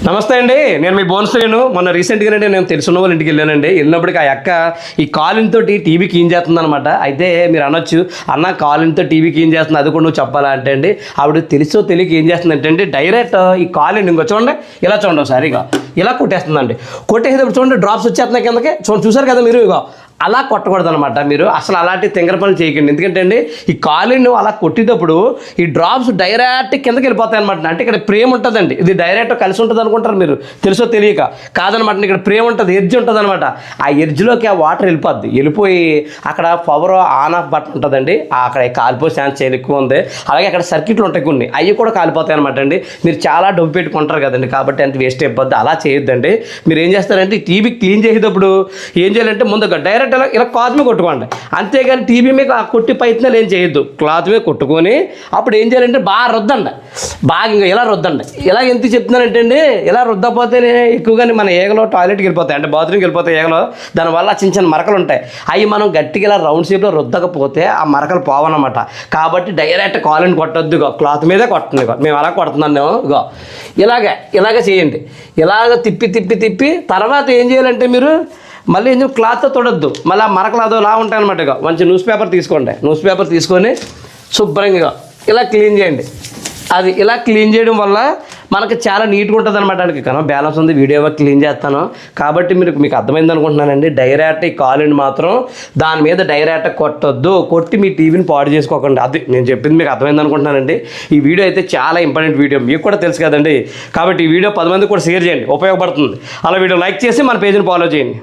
నమస్తే అండి, నేను మీ బోన్స్ట్రీను. మొన్న రీసెంట్గా నేను తెలుసున్న వాళ్ళ ఇంటికి వెళ్ళానండి. వెళ్ళినప్పటికీ ఆ అక్క ఈ కాలిన్తో టీవీ క్లీన్ చేస్తుంది అనమాట. అయితే మీరు అనొచ్చు, అన్న కాలిన్తో టీవీ క్లీన్ చేస్తుంది, అది కూడా నువ్వు చెప్పాలా అంటే అండి, ఆవిడ తెలుసో తెలియక ఏం చేస్తుందంటే అండి, డైరెక్ట్ ఈ కాలిన్ ఇంకో చూడండి, ఇలా చూడండి ఒకసారి, ఇక ఇలా కొట్టేస్తుందండి. కొట్టేసేటప్పుడు చూడండి డ్రాప్స్ వచ్చేస్తున్నాయి కిందకి, చూసారు కదా మీరు. ఇక అలా కొట్టకూడదు అనమాట. మీరు అసలు అలాంటి తింగర పనులు చేయకండి. ఎందుకంటే అండి, ఈ కాలిన్ అలా కొట్టేటప్పుడు ఈ డ్రాప్స్ డైరెక్ట్ కిందకి వెళ్ళిపోతాయి అనమాట. అంటే ఇక్కడ ప్రేమ ఉంటుందండి, ఇది డైరెక్ట్ కలిసి ఉంటుంది అనుకుంటారు మీరు, తెలుసో తెలియక. కాదనమాట, ఇక్కడ ప్రేమ ఉంటుంది, ఎడ్జ్ ఉంటుంది అనమాట. ఆ ఎడ్జ్లోకి ఆ వాటర్ వెళ్ళిపోద్ది, వెళ్ళిపోయి అక్కడ పవర్ ఆన్ ఆఫ్ బటన్ ఉంటుందండి, అక్కడ కాలిపోయే ఛాన్స్ చాలా ఎక్కువ ఉంది. అలాగే అక్కడ సర్క్యూట్లు ఉంటాయి కొన్ని, అవి కూడా కాలిపోతాయి అనమాట అండి. మీరు చాలా డబ్బు పెట్టుకుంటారు కదండి, కాబట్టి అంత వేస్ట్ అయిపోద్ది. అలా చేయొద్దండి. మీరు ఏం చేస్తారంటే, టీవీ క్లీన్ చేసేటప్పుడు ఏం చేయాలంటే, ముందుగా డైరెక్ట్ ఇలా క్లాత్ మీద కొట్టుకోండి. అంతేగాని టీవీ మీద కొట్టి ప్రయత్నాలు ఏం చేయొద్దు. క్లాత్ మీద కొట్టుకొని అప్పుడు ఏం చేయాలంటే బాగా రుద్దండి, బాగా ఇంకా ఇలా రుద్దండి. ఇలా ఎంత చెప్తున్నానంటే అండి, ఇలా రుద్దపోతేనే ఎక్కువగానే మన ఏగలో టాయిలెట్కి వెళ్ళిపోతాయి, అంటే బాత్రూమ్కి వెళ్ళిపోతాయి ఏగలో. దానివల్ల చిన్న చిన్న మరకలు ఉంటాయి. అవి మనం గట్టిగా ఇలా రౌండ్ షేప్లో రుద్దకపోతే ఆ మరకలు పోవన్నమాట. కాబట్టి డైరెక్ట్ కాలిన్ కొట్టొద్దు, క్లాత్ మీదే కొట్టండి. మేము అలా కొడుతున్నాను. ఇగో ఇలాగే చేయండి. ఇలాగ తిప్పి తర్వాత ఏం చేయాలంటే, మీరు మళ్ళీ ఏం క్లాత్తో తొడొద్దు, మళ్ళీ ఆ మరకలు అదోలా ఉంటాయి అనమాట. ఇక మంచి న్యూస్ పేపర్ తీసుకోండి, న్యూస్ పేపర్ తీసుకొని శుభ్రంగా ఇలా క్లీన్ చేయండి. అది ఇలా క్లీన్ చేయడం వల్ల మనకి చాలా నీట్గా ఉంటుంది అనమాట. దానికి కానీ బ్యాలెన్స్ ఉంది, వీడియో క్లీన్ చేస్తాను కాబట్టి మీకు అర్థమైంది అనుకుంటున్నానండి. డైరెక్ట్ ఈ కాలిన్ మాత్రం దాని మీద డైరెక్ట్ కొట్టొద్దు, కొట్టి మీ టీవీని పాడు చేసుకోకండి. అది నేను చెప్పింది మీకు అర్థమైంది అనుకుంటున్నానండి. ఈ వీడియో అయితే చాలా ఇంపార్టెంట్ వీడియో, మీకు కూడా తెలుసు కదండి. కాబట్టి ఈ వీడియో 10 మందికి కూడా షేర్ చేయండి, ఉపయోగపడుతుంది. అలా వీడియో లైక్ చేసి మన పేజ్ని ఫాలో చేయండి.